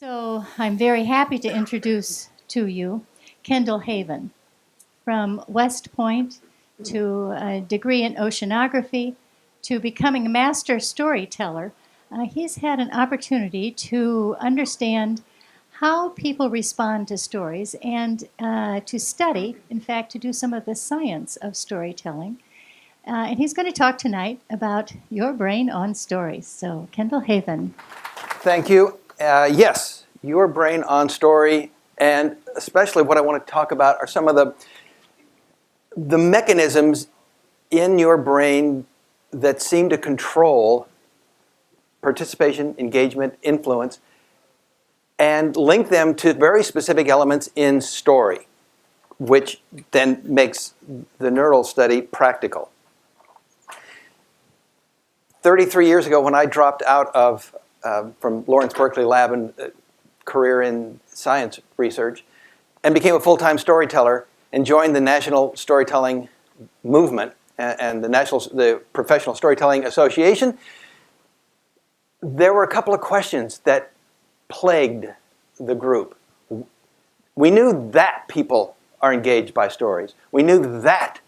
So I'm very happy to introduce to you Kendall Haven. From West Point to a degree in oceanography to becoming a master storyteller, he's had an opportunity to understand how people respond to stories and to study, in fact, to do some of the science of storytelling. And he's going to talk tonight about your brain on stories. So, Kendall Haven. Thank you. Yes, your brain on story, and especially what I want to talk about are some of the mechanisms in your brain that seem to control participation, engagement, influence, and link them to very specific elements in story, which then makes the neural study practical. 33 years ago, when I dropped out of from Lawrence Berkeley Lab and career in science research, and became a full-time storyteller and joined the National Storytelling Movement and the Professional Storytelling Association, there were a couple of questions that plagued the group. We knew that people are engaged by stories. We knew that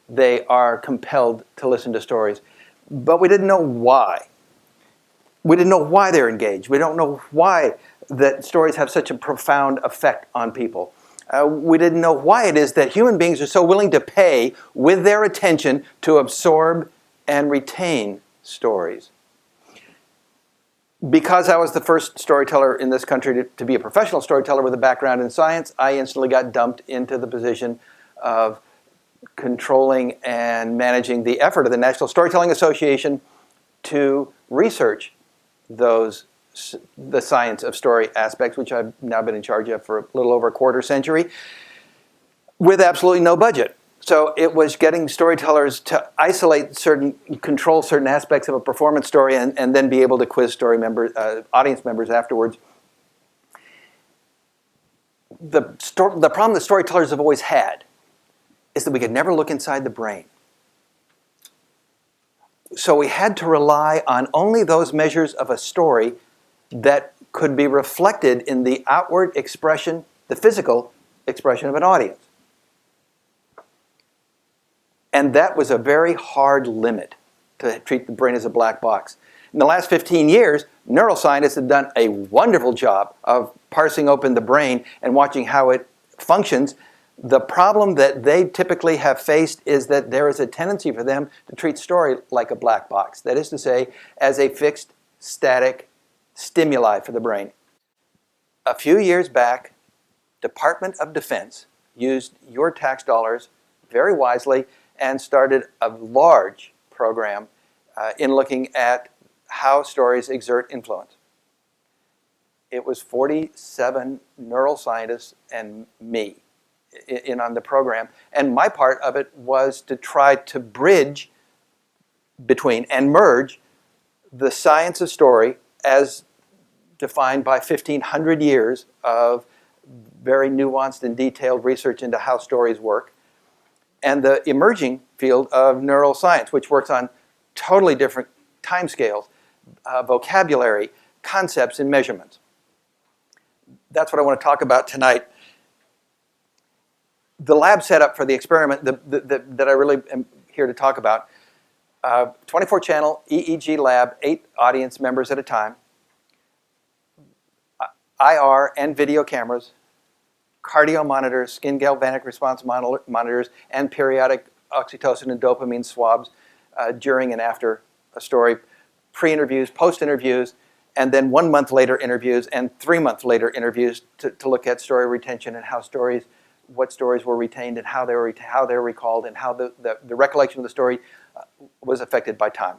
they are compelled to listen to stories, but we didn't know why. We didn't know why they're engaged. We don't know why that stories have such a profound effect on people. We didn't know why it is that human beings are so willing to pay with their attention to absorb and retain stories. Because I was the first storyteller in this country to be a professional storyteller with a background in science, I instantly got dumped into the position of controlling and managing the effort of the National Storytelling Association to research the science of story aspects, which I've now been in charge of for a little over a quarter century, with absolutely no budget. So it was getting storytellers to control certain aspects of a performance story and then be able to quiz audience members afterwards. The problem that storytellers have always had is that we could never look inside the brain. So we had to rely on only those measures of a story that could be reflected in the outward expression, the physical expression of an audience. And that was a very hard limit to treat the brain as a black box. In the last 15 years, neuroscientists have done a wonderful job of parsing open the brain and watching how it functions. The problem that they typically have faced is that there is a tendency for them to treat story like a black box. That is to say, as a fixed, static stimuli for the brain. A few years back, Department of Defense used your tax dollars very wisely and started a large program in looking at how stories exert influence. It was 47 neuroscientists and me in on the program, and my part of it was to try to bridge between and merge the science of story as defined by 1,500 years of very nuanced and detailed research into how stories work, and the emerging field of neuroscience, which works on totally different timescales, vocabulary, concepts, and measurements. That's what I want to talk about tonight. The lab setup for the experiment that I really am here to talk about, 24-channel EEG lab, 8 audience members at a time, IR and video cameras, cardio monitors, skin galvanic response monitors, and periodic oxytocin and dopamine swabs during and after a story, pre-interviews, post-interviews, and then 1 month later interviews and 3 month later interviews to look at story retention and what stories were retained and how they were recalled and how the recollection of the story was affected by time.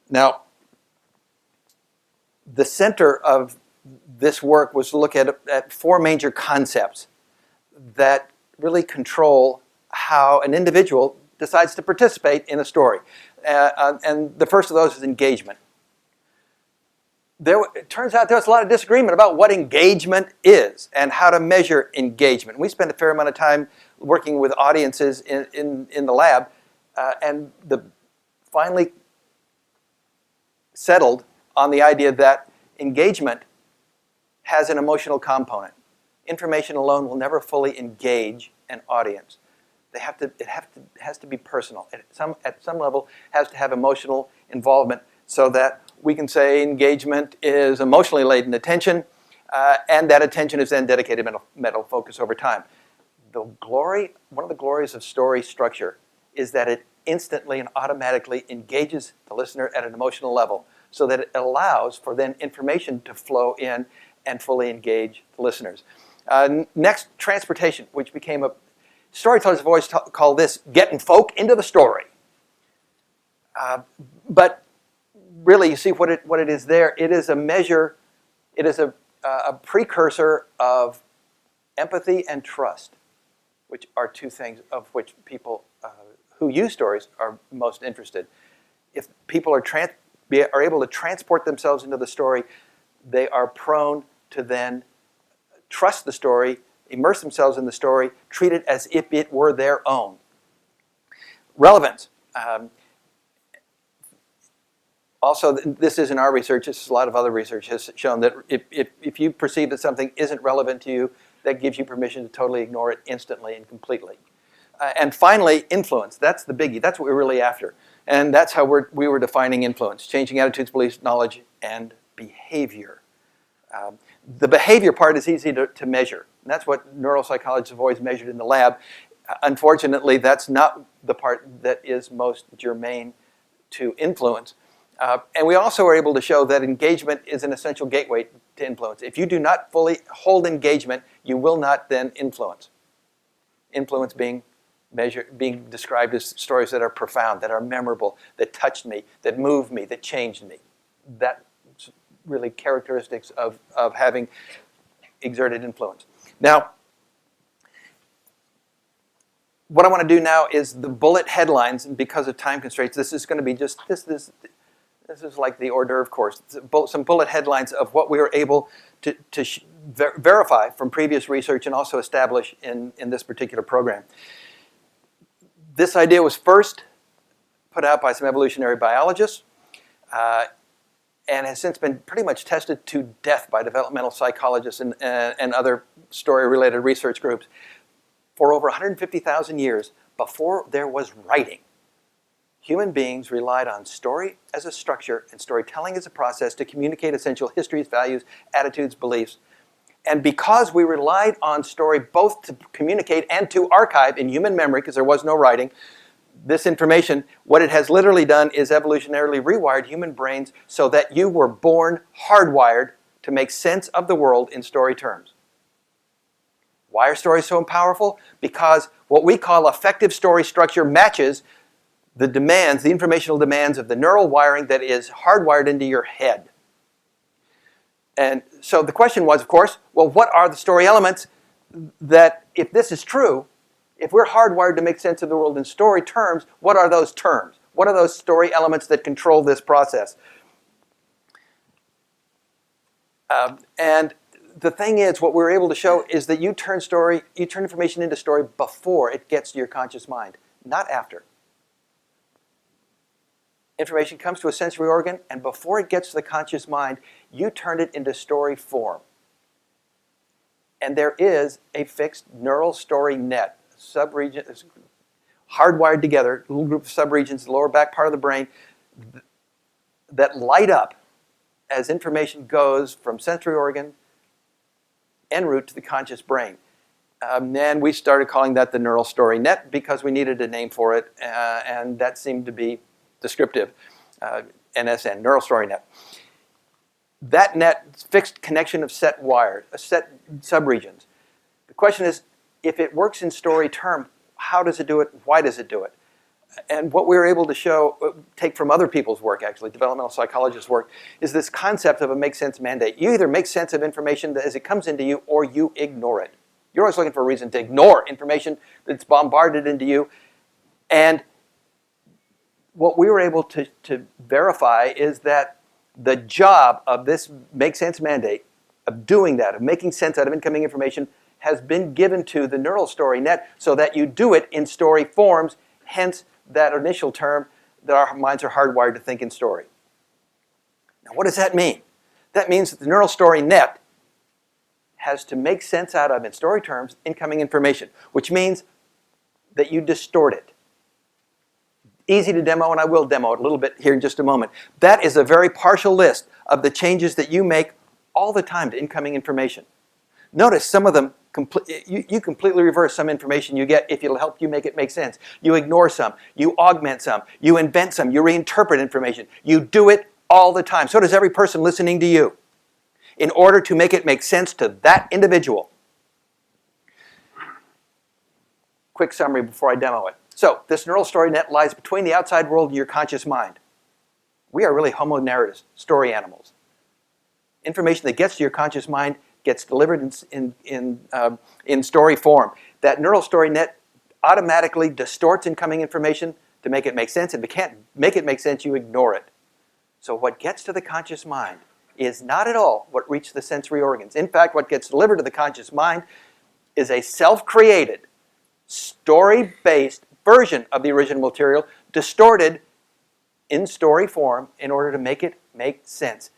Now, the center of this work was to look at 4 major concepts that really control how an individual decides to participate in a story. And the first of those is engagement. It turns out there was a lot of disagreement about what engagement is and how to measure engagement. We spent a fair amount of time working with audiences in the lab, and finally settled on the idea that engagement has an emotional component. Information alone will never fully engage an audience. It has to be personal. At some level, has to have emotional involvement so that we can say engagement is emotionally laden attention, and that attention is then dedicated mental focus over time. One of the glories of story structure is that it instantly and automatically engages the listener at an emotional level so that it allows for then information to flow in and fully engage the listeners. Next, transportation, which became storytellers have always called this getting folk into the story. But really, you see what it is there. It is a measure, it is a precursor of empathy and trust, which are two things of which people who use stories are most interested. If people are able to transport themselves into the story, they are prone to then trust the story, immerse themselves in the story, treat it as if it were their own. Relevance. Also, this isn't our research, this is a lot of other research has shown that if you perceive that something isn't relevant to you, that gives you permission to totally ignore it instantly and completely. And finally, influence. That's the biggie. That's what we're really after. And that's how we were defining influence, changing attitudes, beliefs, knowledge, and behavior. The behavior part is easy to measure. And that's what neuropsychologists have always measured in the lab. Unfortunately, that's not the part that is most germane to influence. And we also were able to show that engagement is an essential gateway to influence. If you do not fully hold engagement, you will not then influence. Influence being described as stories that are profound, that are memorable, that touched me, that moved me, that changed me. That's really characteristics of having exerted influence. Now, what I want to do now is the bullet headlines, and because of time constraints, this is going to be just this is like the hors d'oeuvre course. Some bullet headlines of what we were able to verify from previous research and also establish in this particular program. This idea was first put out by some evolutionary biologists and has since been pretty much tested to death by developmental psychologists and other story-related research groups for over 150,000 years before there was writing. Human beings relied on story as a structure and storytelling as a process to communicate essential histories, values, attitudes, beliefs. And because we relied on story both to communicate and to archive in human memory, because there was no writing, this information, what it has literally done is evolutionarily rewired human brains so that you were born hardwired to make sense of the world in story terms. Why are stories so powerful? Because what we call effective story structure matches the demands, the informational demands of the neural wiring that is hardwired into your head. And so the question was, of course, well, what are the story elements that, if this is true, if we're hardwired to make sense of the world in story terms, what are those terms? What are those story elements that control this process? And the thing is, what we're able to show is that you turn information into story before it gets to your conscious mind, not after. Information comes to a sensory organ, and before it gets to the conscious mind, you turn it into story form. And there is a fixed neural story net, subregion, hardwired together, a little group of subregions, the lower back part of the brain, that light up as information goes from sensory organ en route to the conscious brain. And we started calling that the neural story net because we needed a name for it, and that seemed to be descriptive. NSN, neural story net. That net fixed connection of set wires, set subregions. The question is, if it works in story term, how does it do it? Why does it do it? And what we were able to show, take from other people's work actually, developmental psychologists' work, is this concept of a make sense mandate. You either make sense of information as it comes into you or you ignore it. You're always looking for a reason to ignore information that's bombarded into you. And what we were able to verify is that the job of this make sense mandate, of doing that, of making sense out of incoming information, has been given to the neural story net so that you do it in story forms, hence that initial term that our minds are hardwired to think in story. Now what does that mean? That means that the neural story net has to make sense out of, in story terms, incoming information, which means that you distort it. Easy to demo, and I will demo it a little bit here in just a moment. That is a very partial list of the changes that you make all the time to incoming information. Notice some of them, you completely reverse some information you get if it'll help you make it make sense. You ignore some, you augment some, you invent some, you reinterpret information. You do it all the time. So does every person listening to you, in order to make it make sense to that individual. Quick summary before I demo it. So, this neural story net lies between the outside world and your conscious mind. We are really homo narratives, story animals. Information that gets to your conscious mind gets delivered in story form. That neural story net automatically distorts incoming information to make it make sense. If it can't make it make sense, you ignore it. So what gets to the conscious mind is not at all what reaches the sensory organs. In fact, what gets delivered to the conscious mind is a self-created, story-based version of the original material, distorted in story form in order to make it make sense.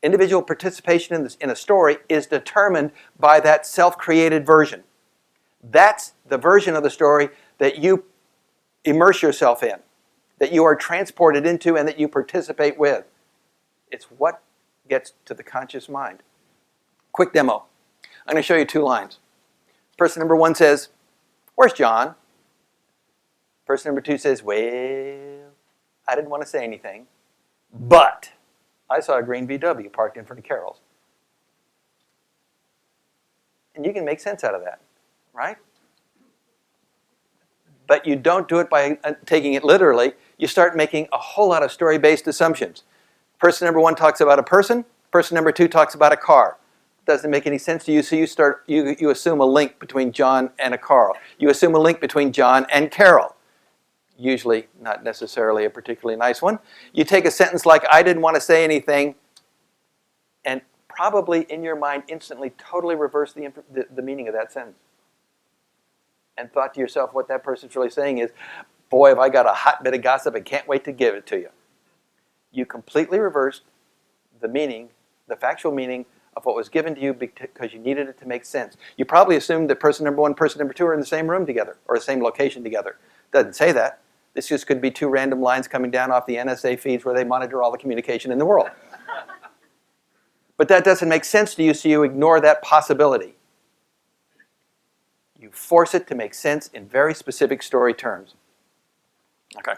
Individual participation in a story is determined by that self-created version. That's the version of the story that you immerse yourself in, that you are transported into, and that you participate with. It's what gets to the conscious mind. Quick demo. I'm going to show you 2 lines. Person number 1 says, "Where's John?" Person number 2 says, "Well, I didn't want to say anything, but I saw a green VW parked in front of Carol's." And you can make sense out of that, right? But you don't do it by taking it literally. You start making a whole lot of story-based assumptions. Person number 1 talks about a person. Person number 2 talks about a car. Doesn't make any sense to you, so you assume a link between John and a car. You assume a link between John and Carol. Usually not necessarily a particularly nice one. You take a sentence like, "I didn't want to say anything," and probably in your mind instantly totally reverse the meaning of that sentence. And thought to yourself, what that person's really saying is, "Boy, have I got a hot bit of gossip and can't wait to give it to you." You completely reversed the meaning, the factual meaning of what was given to you because you needed it to make sense. You probably assumed that person number 1 and person number 2 are in the same room together or the same location together. Doesn't say that. This just could be 2 random lines coming down off the NSA feeds where they monitor all the communication in the world. But that doesn't make sense to you, so you ignore that possibility. You force it to make sense in very specific story terms. Okay.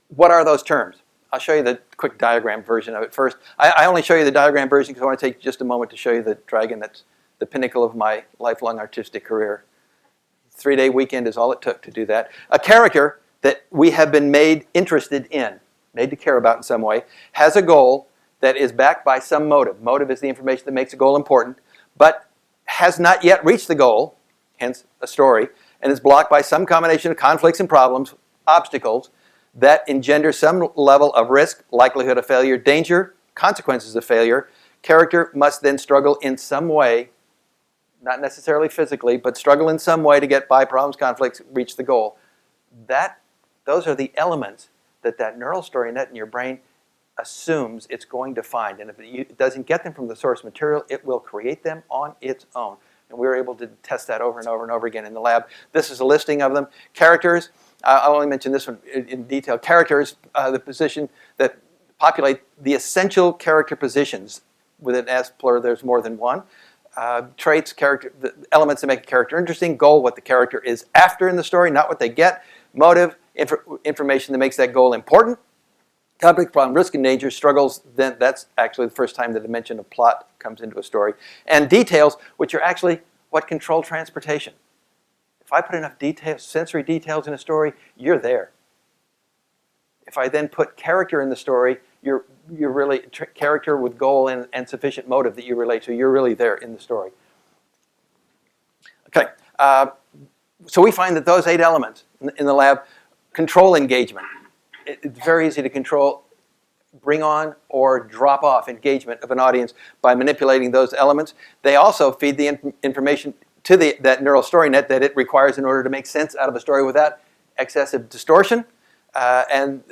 What are those terms? I'll show you the quick diagram version of it first. I only show you the diagram version because I want to take just a moment to show you the dragon that's the pinnacle of my lifelong artistic career. 3-day weekend is all it took to do that. A character that we have been made interested in, made to care about in some way, has a goal that is backed by some motive. Motive is the information that makes a goal important, but has not yet reached the goal, hence a story, and is blocked by some combination of conflicts and problems, obstacles, that engender some level of risk, likelihood of failure, danger, consequences of failure. Character must then struggle in some way, not necessarily physically, but struggle in some way to get by problems, conflicts, reach the goal. Those are the elements that neural story net in your brain assumes it's going to find. And if it doesn't get them from the source material, it will create them on its own. And we were able to test that over and over and over again in the lab. This is a listing of them. Characters, I'll only mention this one in detail. Characters, the position that populate the essential character positions. With an S plural, there's more than one. Traits, character, the elements that make a character interesting. Goal, what the character is after in the story, not what they get. Motive, information that makes that goal important. Conflict, problem, risk, and danger, struggles, then that's actually the first time the dimension of plot comes into a story. And details, which are actually what control transportation. If I put enough details, sensory details in a story, you're there. If I then put character in the story, you're really character with goal and sufficient motive that you relate to. You're really there in the story. Okay, so we find that those 8 elements in the lab control engagement. It's very easy to control, bring on, or drop off engagement of an audience by manipulating those elements. They also feed the information to that neural story net that it requires in order to make sense out of a story without excessive distortion, and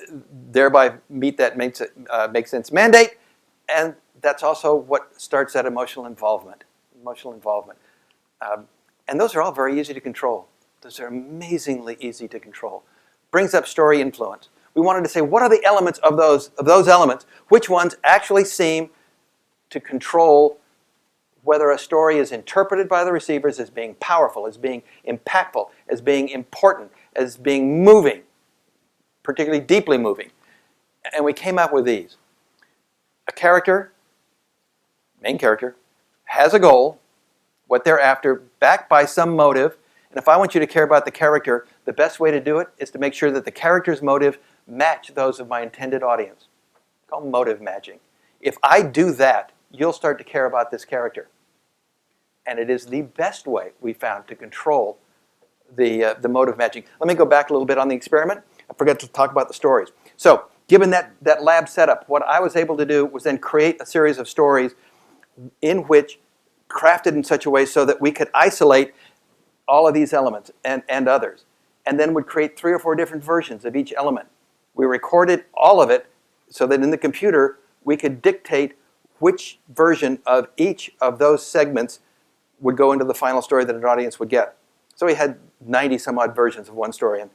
thereby meet that make sense mandate. And that's also what starts that emotional involvement. Emotional involvement. And those are all very easy to control. Those are amazingly easy to control. Brings up story influence. We wanted to say, what are the elements of those elements? Which ones actually seem to control whether a story is interpreted by the receivers as being powerful, as being impactful, as being important, as being moving, particularly deeply moving. And we came up with these. A character, main character, has a goal, what they're after, backed by some motive. And if I want you to care about the character, the best way to do it is to make sure that the character's motive match those of my intended audience. It's called motive matching. If I do that, you'll start to care about this character. And it is the best way we found to control the motive matching. Let me go back a little bit on the experiment. I forgot to talk about the stories. So, given that lab setup, what I was able to do was then create a series of stories in which, crafted in such a way so that we could isolate all of these elements and others, and then would create 3 or 4 different versions of each element. We recorded all of it so that in the computer we could dictate which version of each of those segments would go into the final story that an audience would get. So we had 90 some odd versions of one story and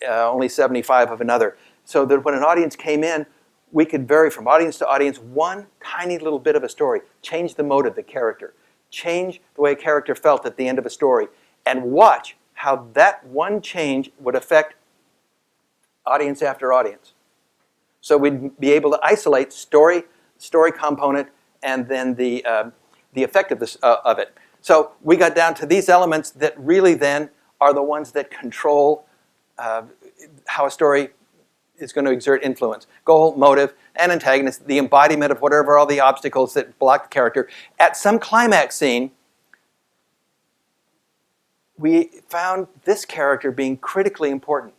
only 75 of another. So that when an audience came in, we could vary from audience to audience one tiny little bit of a story, change the motive, the character, change the way a character felt at the end of a story, and watch how that one change would affect audience after audience. So we'd be able to isolate story component, and then the effectiveness of it. So we got down to these elements that really then are the ones that control how a story is going to exert influence. Goal, motive, and antagonist, the embodiment of whatever all the obstacles that block the character. At some climax scene, we found this character being critically important.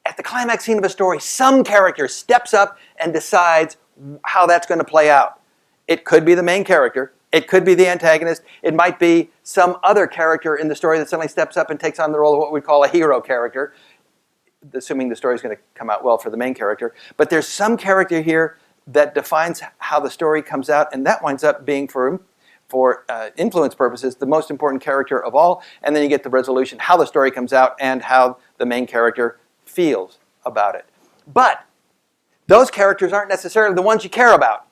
At the climax scene of a story, some character steps up and decides how that's going to play out. It could be the main character. It could be the antagonist. It might be some other character in the story that suddenly steps up and takes on the role of what we call a hero character, assuming the story is going to come out well for the main character. But there's some character here that defines how the story comes out, and that winds up being, for influence purposes, the most important character of all. And then you get the resolution, how the story comes out, and how the main character feels about it. But those characters aren't necessarily the ones you care about.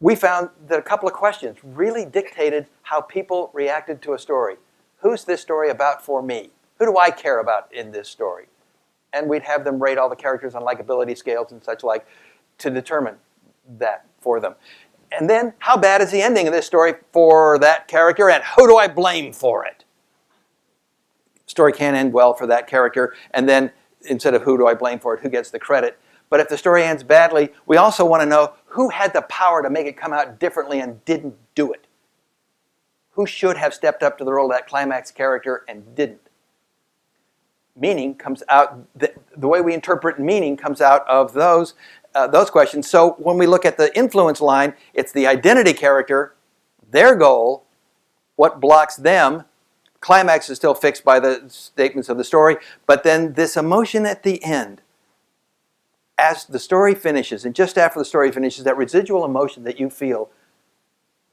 We found that a couple of questions really dictated how people reacted to a story. Who's this story about for me? Who do I care about in this story? And we'd have them rate all the characters on likability scales and such like to determine that for them. And then, how bad is the ending of this story for that character, and who do I blame for it? Story can't end well for that character, and then instead of who do I blame for it, who gets the credit? But if the story ends badly, we also want to know who had the power to make it come out differently and didn't do it. Who should have stepped up to the role of that climax character and didn't? Meaning comes out, the way we interpret meaning comes out of those questions. So when we look at the influence line, it's the identity character, their goal, what blocks them. Climax is still fixed by the statements of the story, but then this emotion at the end, as the story finishes, and just after the story finishes, that residual emotion that you feel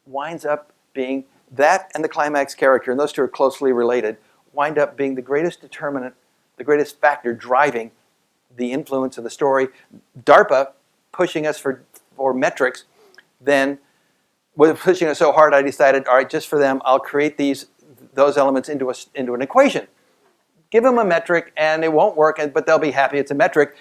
winds up being that, and the climax character, and those two are closely related, wind up being the greatest determinant, the greatest factor driving the influence of the story. DARPA, pushing us for metrics, then was pushing us so hard I decided, all right, just for them, I'll create those elements into an equation. Give them a metric and it won't work, but they'll be happy it's a metric.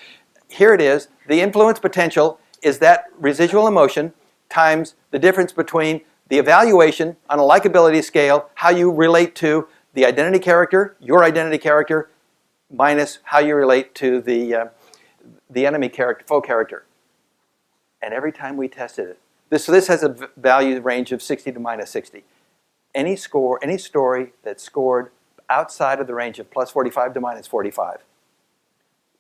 Here it is. The influence potential is that residual emotion times the difference between the evaluation on a likability scale, how you relate to the identity character, your identity character, minus how you relate to the enemy character, foe character. And every time we tested it, this has a value range of 60 to minus 60. Any story that scored outside of the range of plus 45 to minus 45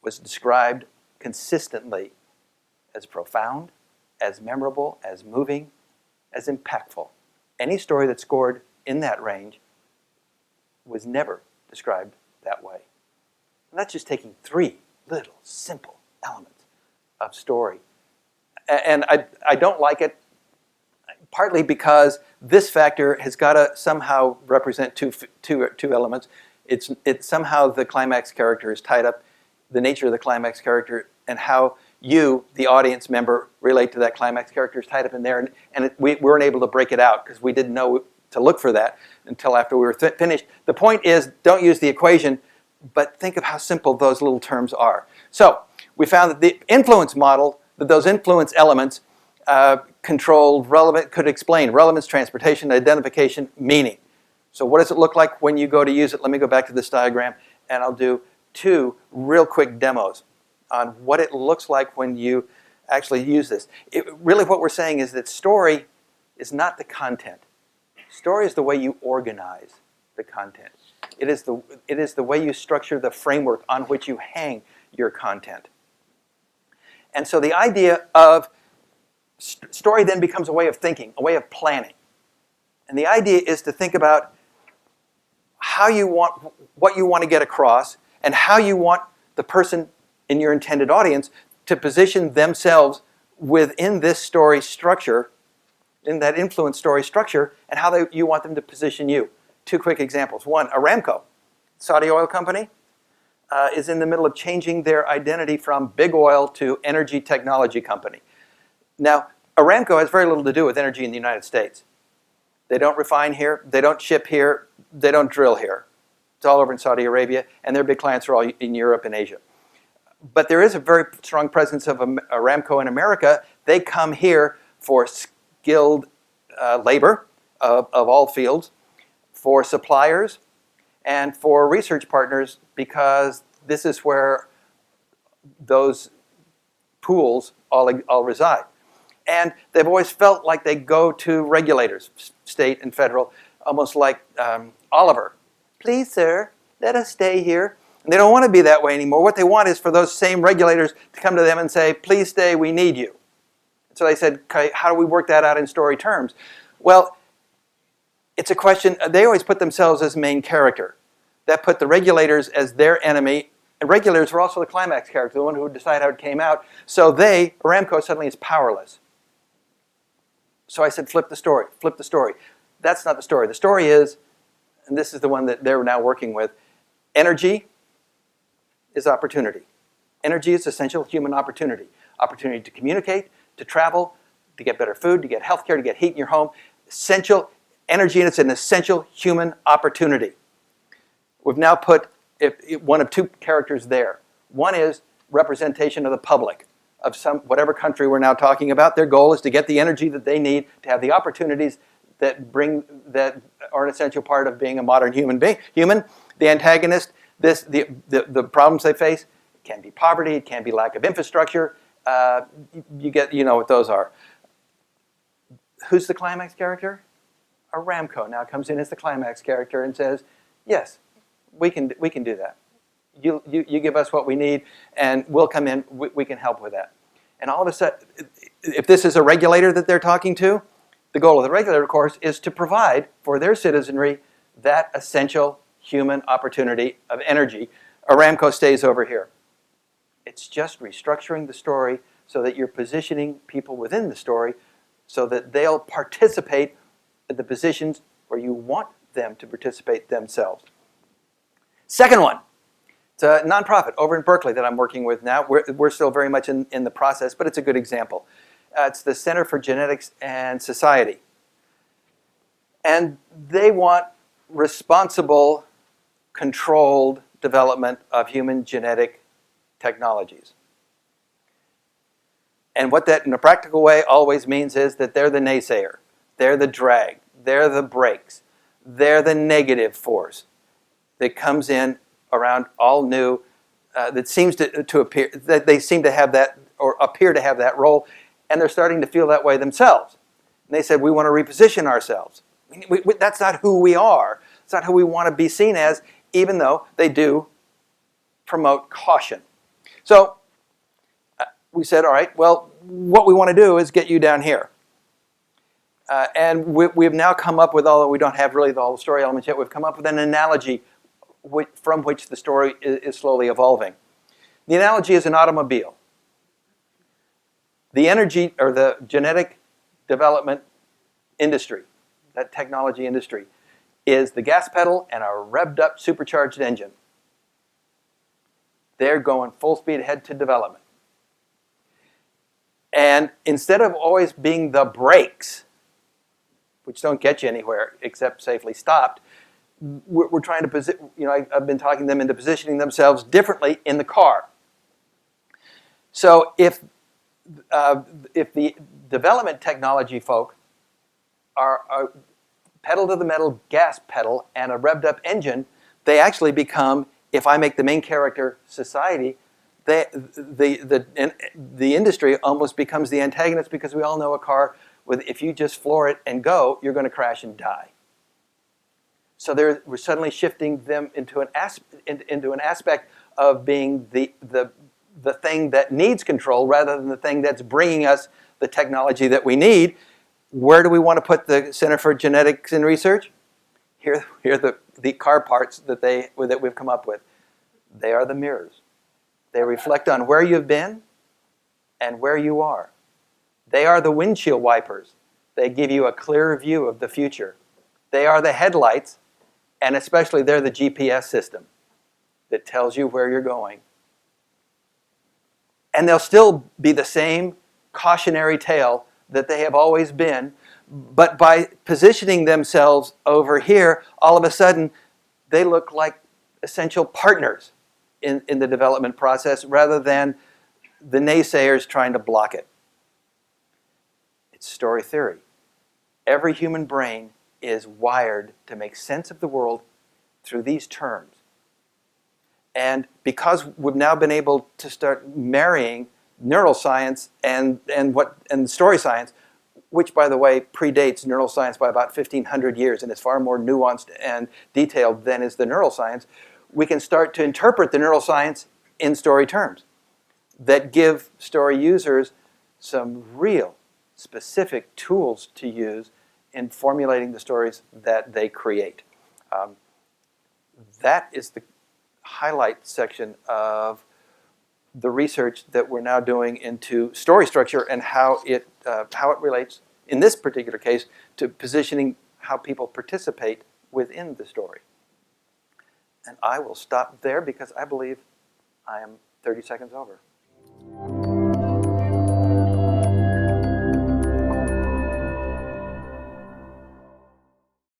was described consistently as profound, as memorable, as moving, as impactful. Any story that scored in that range was never described that way. And that's just taking 3 little simple elements of story. And I don't like it partly because this factor has got to somehow represent two elements. It's somehow the climax character is tied up, the nature of the climax character, and how you, the audience member, relate to that climax character is tied up in there. We weren't able to break it out because we didn't know to look for that until after we were finished. The point is, don't use the equation, but think of how simple those little terms are. So we found that the influence model, that those influence elements controlled could explain relevance, transportation, identification, meaning. So what does it look like when you go to use it? Let me go back to this diagram, and I'll do 2 real quick demos on what it looks like when you actually use this. Really what we're saying is that story is not the content. Story is the way you organize the content. It is the way you structure the framework on which you hang your content. And so the idea of story then becomes a way of thinking, a way of planning. And the idea is to think about what you want to get across, and how you want the person in your intended audience to position themselves within this story structure, in that influence story structure, and how you want them to position you. 2 quick examples. One, Aramco, Saudi oil company, is in the middle of changing their identity from big oil to energy technology company. Now, Aramco has very little to do with energy in the United States. They don't refine here, they don't ship here, they don't drill here. It's all over in Saudi Arabia, and their big clients are all in Europe and Asia. But there is a very strong presence of Aramco in America. They come here for skilled labor of all fields, for suppliers, and for research partners, because this is where those pools all reside. And they've always felt like they go to regulators, state and federal, almost like Oliver. Please, sir, let us stay here. And they don't want to be that way anymore. What they want is for those same regulators to come to them and say, please stay, we need you. So they said, okay, how do we work that out in story terms? Well, it's a question, they always put themselves as main character. That put the regulators as their enemy. And regulators were also the climax character, the one who would decide how it came out. So Aramco suddenly is powerless. So I said, flip the story, flip the story. That's not the story. The story is, and this is the one that they're now working with, energy is opportunity. Energy is essential human opportunity. Opportunity to communicate, to travel, to get better food, to get health care, to get heat in your home. Essential energy, and it's an essential human opportunity. We've now put one of 2 characters there. One is representation of the public of whatever country we're now talking about. Their goal is to get the energy that they need to have the opportunities that are an essential part of being a modern human being. The antagonist, the problems they face, it can be poverty, it can be lack of infrastructure. You know what those are. Who's the climax character? Aramco now comes in as the climax character and says, yes, we can do that. You give us what we need, and we'll come in, we can help with that. And all of a sudden, if this is a regulator that they're talking to, the goal of the regulator, of course, is to provide for their citizenry that essential human opportunity of energy. Aramco stays over here. It's just restructuring the story so that you're positioning people within the story so that they'll participate at the positions where you want them to participate themselves. Second one. It's a nonprofit over in Berkeley that I'm working with now. We're still very much in the process, but it's a good example. It's the Center for Genetics and Society. And they want responsible, controlled development of human genetic technologies. And what that in a practical way always means is that they're the naysayer. They're the drag. They're the brakes. They're the negative force that comes in around all new, that seems to appear, that they seem to have that, or appear to have that role, and they're starting to feel that way themselves. And they said, we want to reposition ourselves. That's not who we are. It's not who we want to be seen as, even though they do promote caution. So we said, all right, well, what we want to do is get you down here. And we've now come up with, although we don't have really all the story elements yet, we've come up with an analogy from which the story is slowly evolving. The analogy is an automobile. The energy, or the genetic development industry, that technology industry, is the gas pedal and a revved up supercharged engine. They're going full speed ahead to development. And instead of always being the brakes, which don't get you anywhere except safely stopped, we're trying to position, I've been talking them into positioning themselves differently in the car. So if the development technology folk are pedal to the metal gas pedal and a revved up engine, they actually become, if I make the main character society, the industry almost becomes the antagonist, because we all know a car with, if you just floor it and go, you're going to crash and die. So we're suddenly shifting them into an aspect of being the thing that needs control rather than the thing that's bringing us the technology that we need. Where do we want to put the Center for Genetics and Research? Here are the car parts that we've come up with. They are the mirrors. They reflect on where you've been and where you are. They are the windshield wipers. They give you a clearer view of the future. They are the headlights, and especially they're the GPS system that tells you where you're going. And they'll still be the same cautionary tale that they have always been, but by positioning themselves over here, all of a sudden, they look like essential partners in the development process rather than the naysayers trying to block it. It's story theory. Every human brain is wired to make sense of the world through these terms. And because we've now been able to start marrying neuroscience and story science, which, by the way, predates neuroscience by about 1,500 years and is far more nuanced and detailed than is the neuroscience, we can start to interpret the neuroscience in story terms that give story users some real specific tools to use in formulating the stories that they create. That is the highlight section of the research that we're now doing into story structure and how it relates, in this particular case, to positioning how people participate within the story. And I will stop there because I believe I am 30 seconds over.